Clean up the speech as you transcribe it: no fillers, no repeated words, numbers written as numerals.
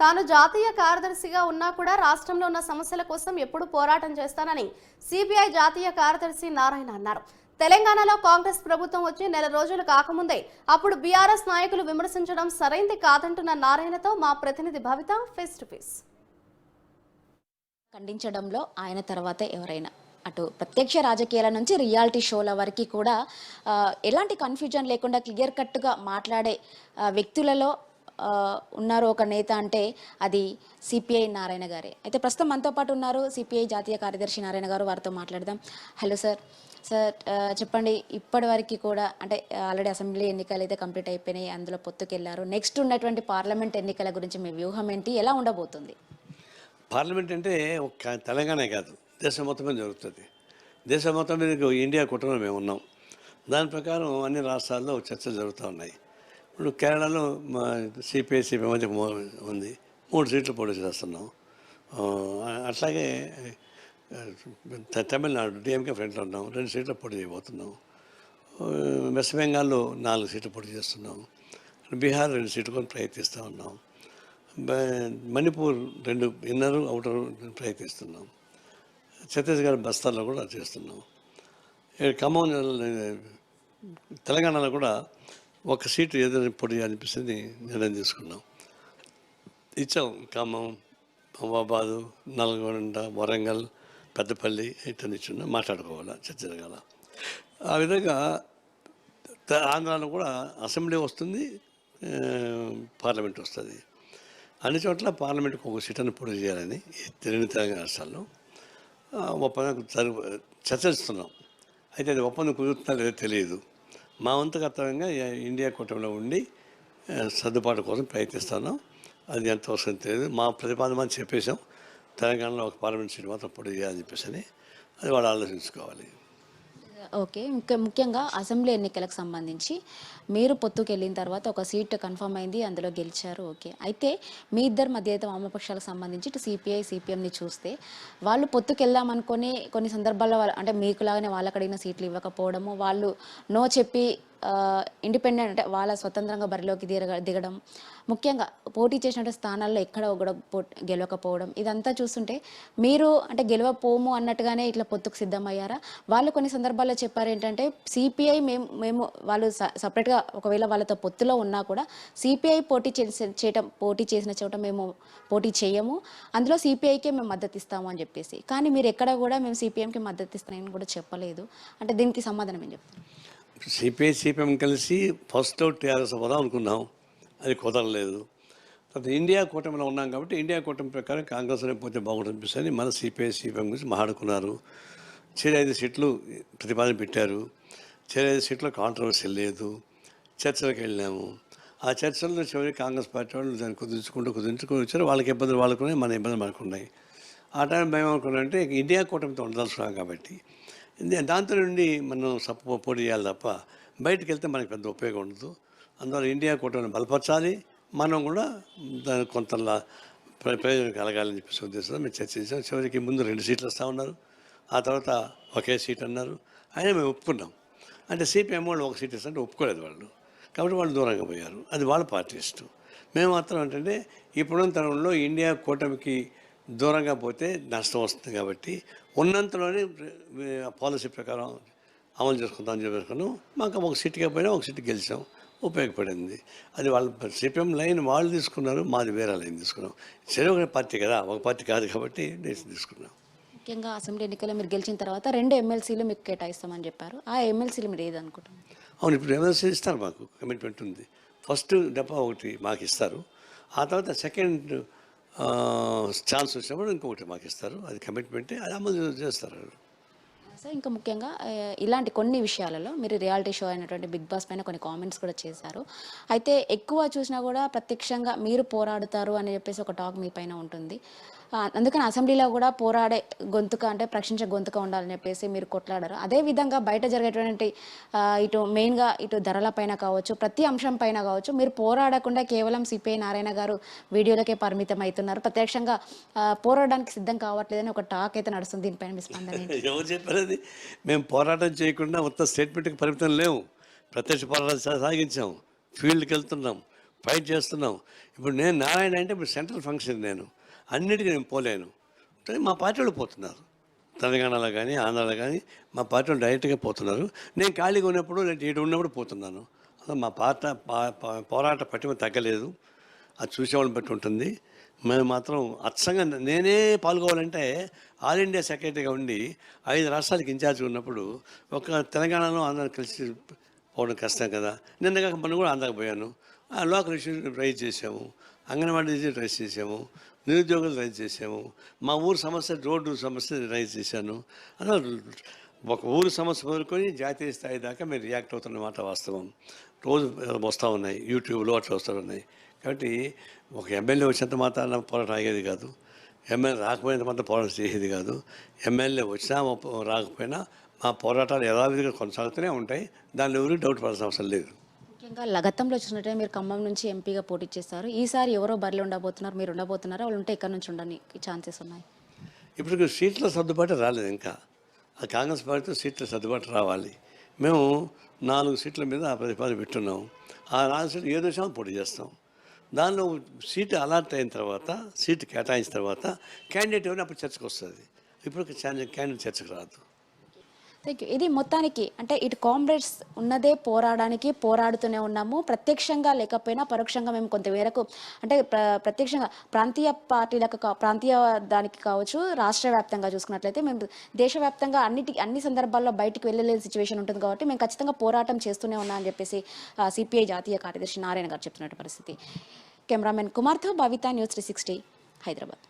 తాను జాతీయ కార్యదర్శిగా ఉన్నా కూడా రాష్ట్రంలో ఉన్న సమస్యల కోసం ఎప్పుడు పోరాటం చేస్తానని సిపిఐ జాతీయ కార్యదర్శి నారాయణ అన్నారు. తెలంగాణలో కాంగ్రెస్ ప్రభుత్వం వచ్చి నెల రోజులు కాకముందే అప్పుడు బీఆర్ఎస్ నాయకులు విమర్శించడం సరైంది కాదంటున్న నారాయణతో మా ప్రతినిధి భవిత ఫేస్ టు ఫేస్. ఖండించడంలో ఆయన తర్వాత ఎవరైనా అటు ప్రత్యక్ష రాజకీయాల నుంచి రియాలిటీ షోల వరకు కూడా ఎలాంటి కన్ఫ్యూజన్ లేకుండా క్లియర్ కట్గా మాట్లాడే వ్యక్తులలో ఉన్నారు ఒక నేత అంటే అది సిపిఐ నారాయణ గారే. అయితే ప్రస్తుతం మనతో పాటు ఉన్నారు సిపిఐ జాతీయ కార్యదర్శి నారాయణ గారు. వారితో మాట్లాడదాం. Hello sir. సార్ చెప్పండి, ఇప్పటి వరకు కూడా అంటే ఆల్రెడీ అసెంబ్లీ ఎన్నికలు అయితే కంప్లీట్ అయిపోయినాయి, అందులో పొత్తుకెళ్లారు. నెక్స్ట్ ఉన్నటువంటి పార్లమెంట్ ఎన్నికల గురించి మీ వ్యూహం ఏంటి, ఎలా ఉండబోతుంది? పార్లమెంట్ అంటే ఒక తెలంగాణ కాదు, దేశం మొత్తం మీద జరుగుతుంది. దేశం మొత్తం మీద ఇండియా కుటుంబం మేము ఉన్నాం. దాని ప్రకారం అన్ని రాష్ట్రాల్లో చర్చలు జరుగుతూ ఉన్నాయి. ఇప్పుడు కేరళలో మా సిపిఐ మధ్య ఉంది, 3 సీట్లు పోటీ చేస్తున్నాం. అట్లాగే తమిళనాడు డిఎంకే ఫ్రంట్లో ఉన్నాం, 2 సీట్లు పోటీ చేయబోతున్నాం. వెస్ట్ బెంగాల్లో 4 సీట్లు పోటీ చేస్తున్నాం. బీహార్ 2 సీట్లు కూడా ప్రయత్నిస్తూ ఉన్నాం. మణిపూర్ 2 ఇన్నరు అవుటర్ ప్రయత్నిస్తున్నాం. ఛత్తీస్గఢ్ బస్తాల్లో కూడా చేస్తున్నాం. ఖమ్మం తెలంగాణలో కూడా 1 సీటు ఏదైనా పోటీ అనిపిస్తుంది నిర్ణయం తీసుకున్నాం, ఇచ్చాం. ఖమ్మం, మహబూబాబాదు, నల్గొండ, వరంగల్, పెద్దపల్లి ఇట్లా ఇచ్చిన మాట్లాడుకోవాలి, చర్చ జరగాల. ఆ విధంగా ఆంధ్రాలో కూడా అసెంబ్లీ వస్తుంది, పార్లమెంట్ వస్తుంది. అన్ని చోట్ల పార్లమెంట్కి 1 సీట్ అని పోటీ చేయాలని తెలంగాణ రాష్ట్రాల్లో ఒప్పందం చర్చిస్తున్నాం. అయితే అది ఒప్పందం కుదురుతుందా లేదో తెలియదు. మా వంతు కర్తవ్యంగా ఇండియా కూటమిలో ఉండి సర్దుబాటు కోసం ప్రయత్నిస్తున్నాం. అది ఎంత వస్తుందో తెలియదు. మా ప్రతిపాదన చెప్పేశాం, తెలంగాణలో 1 పార్లమెంట్ సీట్ మాత్రం పోటీ చేయాలని చెప్పేసి అది వాళ్ళు ఆలోచించుకోవాలి. ఓకే, ముఖ్యంగా అసెంబ్లీ ఎన్నికలకు సంబంధించి మీరు పొత్తుకు వెళ్ళిన తర్వాత 1 సీట్ కన్ఫర్మ్ అయింది, అందులో గెలిచారు. ఓకే, అయితే మీ ఇద్దరి మధ్య అయితే వామపక్షాలకు సంబంధించి ఇటు సిపిఐ సిపిఎంని చూస్తే వాళ్ళు పొత్తుకు వెళ్దామనుకొని కొన్ని సందర్భాల్లో అంటే మీకులాగానే వాళ్ళకి అడిగిన సీట్లు ఇవ్వకపోవడము, వాళ్ళు నో చెప్పి ఇండిపెండెంట్ అంటే వాళ్ళ స్వతంత్రంగా బరిలోకి దిగడం, ముఖ్యంగా పోటీ చేసిన స్థానాల్లో ఎక్కడ కూడా గెలవకపోవడం, ఇదంతా చూస్తుంటే మీరు అంటే గెలవపోము అన్నట్టుగానే ఇట్లా పొత్తుకు సిద్ధమయ్యారా? వాళ్ళు కొన్ని సందర్భాల్లో చెప్పారు ఏంటంటే సిపిఐ మేము వాళ్ళు సపరేట్గా ఒకవేళ వాళ్ళతో పొత్తులో ఉన్నా కూడా సిపిఐ పోటీ చేసిన చోట మేము పోటీ చేయము, అందులో సిపిఐకే మేము మద్దతు ఇస్తాము అని చెప్పేసి. కానీ మీరు ఎక్కడ కూడా మేము సిపిఎంకి మద్దతు ఇస్తామని కూడా చెప్పలేదు. అంటే దీనికి సమాధానం ఏం చెప్తారు? సిపిఐ సిపిఎం కలిసి ఫస్ట్ టీఆర్ఎస్ పోదాం అనుకున్నాం, అది కుదరలేదు. తర్వాత ఇండియా కూటమిలో ఉన్నాం కాబట్టి ఇండియా కూటమి ప్రకారం కాంగ్రెస్ పోతే బాగుంటుంది మన సిపిఐ సిపిఎం గురించి మాట్లాడుకున్నారు. 5 సీట్లు ప్రతిపాదన పెట్టారు. 5 సీట్లు కాంట్రవర్సీ లేదు. చర్చలకు వెళ్ళాము. ఆ చర్చల్లో చివరికి కాంగ్రెస్ పార్టీ వాళ్ళు దాన్ని కుదించుకొని వచ్చారు. వాళ్ళకి ఇబ్బందులు వాళ్ళకున్నాయి, మన ఇబ్బందులు మనకున్నాయి. ఆ టైం మేము అనుకున్నామంటే ఇండియా కూటమితో ఉండదలుచున్నాం కాబట్టి దాంతో నుండి మనం పోటీ చేయాలి తప్ప బయటకు వెళ్తే మనకి పెద్ద ఉపయోగం ఉండదు. అందువల్ల ఇండియా కూటమిని బలపరచాలి, మనం కూడా దానికి కొంత ప్రయోజనం కలగాలని చెప్పేసి ఉద్దేశంలో మేము చర్చించాం. చివరికి ముందు 2 సీట్లు వస్తూ ఉన్నారు, ఆ తర్వాత 1 సీట్ అన్నారు. అయినా మేము ఒప్పుకున్నాం. అంటే సిపిఎం వాళ్ళు 1 సీట్ ఇస్తుంటే ఒప్పుకోలేదు వాళ్ళు, కాబట్టి వాళ్ళు దూరంగా పోయారు. అది వాళ్ళ పార్టీ ఇష్టం. మేము మాత్రం ఏంటంటే ఇప్పుడున్న తరంలో ఇండియా కూటమికి దూరంగా పోతే నష్టం వస్తుంది కాబట్టి ఉన్నంతలోనే పాలసీ ప్రకారం అమలు చేసుకుందామని చెప్పేసుకున్నాం. మాకు 1 సీట్గా పోయినా 1 సీట్ గెలిచాం, ఉపయోగపడింది. అది వాళ్ళ సిపిఎం లైన్ వాళ్ళు తీసుకున్నారు, మాది వేరే లైన్ తీసుకున్నాం. సరే, ఒక పార్టీ కదా, ఒక పార్టీ కాదు కాబట్టి నేను తీసుకున్నాం. ముఖ్యంగా అసెంబ్లీ ఎన్నికల్లో మీరు గెలిచిన తర్వాత 2 ఎమ్మెల్సీలు మీకు కేటాయిస్తామని చెప్పారు. ఆ ఎమ్మెల్సీలు మీరు ఏదనుకుంటున్నారు? అవును, ఇప్పుడు ఎమ్మెల్సీ ఇస్తారు, మాకు కమిట్మెంట్ ఉంది. ఫస్ట్ డబ్బా 1 మాకు ఇస్తారు, ఆ తర్వాత సెకండ్ ఛాన్స్ వచ్చినప్పుడు ఇంకొకటి మాకు ఇస్తారు. అది కమిట్మెంటే, అది అమలు చేస్తారు. సార్, ఇంకా ముఖ్యంగా ఇలాంటి కొన్ని విషయాలలో మీరు రియాలిటీ షో అయినటువంటి బిగ్ బాస్ పైన కొన్ని కామెంట్స్ కూడా చేశారు. అయితే ఎక్కువ చూసినా కూడా ప్రత్యక్షంగా మీరు పోరాడుతారు అని చెప్పేసి ఒక టాక్ మీ పైన ఉంటుంది. అందుకని అసెంబ్లీలో కూడా పోరాడే గొంతుక అంటే ప్రశ్నించే గొంతుక ఉండాలని చెప్పేసి మీరు కొట్లాడారు. అదేవిధంగా బయట జరిగేటువంటి ఇటు మెయిన్గా ఇటు ధరల పైన కావచ్చు, ప్రతి అంశం పైన కావచ్చు, మీరు పోరాడకుండా కేవలం సిపిఐ నారాయణ గారు వీడియోలకే పరిమితం అవుతున్నారు, ప్రత్యక్షంగా పోరాడడానికి సిద్ధం కావట్లేదని ఒక టాక్ అయితే నడుస్తుంది. దీనిపైన మీ స్పందన? ఎవరు చెప్పారు అది? మేము పోరాటం చేయకుండా మొత్తం స్టేట్మెంట్కి పరిమితం లేవు, ప్రత్యక్ష పోరాటం సాగించాం, ఫీల్డ్కి వెళ్తున్నాం, ఫైట్ చేస్తున్నాం. ఇప్పుడు నేను నారాయణ అంటే ఇప్పుడు సెంట్రల్ ఫంక్షన్ నేను అన్నిటికీ నేను పోలేను. కానీ మా పార్టీ వాళ్ళు పోతున్నారు. తెలంగాణలో కానీ ఆంధ్రాలో కానీ మా పార్టీ వాళ్ళు డైరెక్ట్గా పోతున్నారు. నేను ఖాళీగా ఉన్నప్పుడు లేదంటే ఇటు ఉన్నప్పుడు పోతున్నాను. అసలు మా పోరాట పటిమ తగ్గలేదు. అది చూసేవాళ్ళని బట్టి ఉంటుంది. మేము మాత్రం అచ్చంగా నేనే పాల్గొవాలంటే ఆల్ ఇండియా సెక్రటరీగా ఉండి 5 రాష్ట్రాలకు ఇన్ఛార్జ్ ఉన్నప్పుడు ఒక తెలంగాణలో ఆంధ్ర కలిసి పోవడం కష్టం కదా. నిన్నగా మనం కూడా ఆంధ్రాకి పోయాను. లోకల్ ఇష్యూస్ రైజ్ చేసాము, అంగన్వాడీ రైజ్ చేసాము, నిరుద్యోగులు రైజ్ చేసాము, మా ఊరు సమస్య రోడ్డు సమస్య రైజ్ చేశాను. అలా ఒక ఊరు సమస్య మొదలుకొని జాతీయ స్థాయి దాకా మీరు రియాక్ట్ అవుతున్న మాట వాస్తవం. రోజు వస్తూ ఉన్నాయి, యూట్యూబ్లో అట్లా వస్తూ ఉన్నాయి. కాబట్టి ఒక ఎమ్మెల్యే వచ్చినంత మాత్రాన పోరాటం ఆగేది కాదు, ఎమ్మెల్యే రాకపోయినంత మాత్రం పోరాటం చేసేది కాదు. ఎమ్మెల్యే వచ్చినా రాకపోయినా మా పోరాటాలు యథావిధిగా కొనసాగుతూనే ఉంటాయి. దానిలో ఎవరికి డౌట్ పడాల్సిన అవసరం లేదు. ముఖ్యంగా గతంలో చూసినట్టే మీరు ఖమ్మం నుంచి ఎంపీగా పోటీ చేస్తారు. ఈసారి ఎవరో బరిలో ఉండబోతున్నారు, మీరు ఉండబోతున్నారా? వాళ్ళు ఉంటే ఇక్కడ నుంచి ఉండడానికి ఛాన్సెస్ ఉన్నాయి? ఇప్పుడు సీట్ల సర్దుబాటు రాలేదు ఇంకా. ఆ కాంగ్రెస్ పార్టీతో సీట్ల సర్దుబాటు రావాలి. మేము 4 సీట్ల మీద ప్రతిపాదన పెట్టున్నాం. ఆ 4 సీట్లు ఏదో శాతం పోటీ చేస్తాం. దానిలో సీటు అలాట్ అయిన తర్వాత, సీటు కేటాయించిన తర్వాత క్యాండిడేట్ ఎవరైనా అప్పుడు చర్చకు వస్తుంది. ఇప్పుడు క్యాండిడేట్ చర్చకు రాదు. Thank you. ఇది మొత్తానికి అంటే ఇటు కామ్రేడ్స్ ఉన్నదే పోరాడడానికి పోరాడుతూనే ఉన్నాము. ప్రత్యక్షంగా లేకపోయినా పరోక్షంగా మేము కొంతమేరకు అంటే ప్రత్యక్షంగా ప్రాంతీయ పార్టీలకు ప్రాంతీయ దానికి కావచ్చు, రాష్ట్ర వ్యాప్తంగా చూసుకున్నట్లయితే మేము దేశవ్యాప్తంగా అన్ని సందర్భాల్లో బయటికి వెళ్ళలేని సిచ్యువేషన్ ఉంటుంది కాబట్టి మేము ఖచ్చితంగా పోరాటం చేస్తూనే ఉన్నాం అని చెప్పేసి సిపిఐ జాతీయ కార్యదర్శి నారాయణ గారు చెప్తున్నట్టు పరిస్థితి. కెమెరామెన్ కుమార్తో భవిత, న్యూస్ 360 హైదరాబాద్.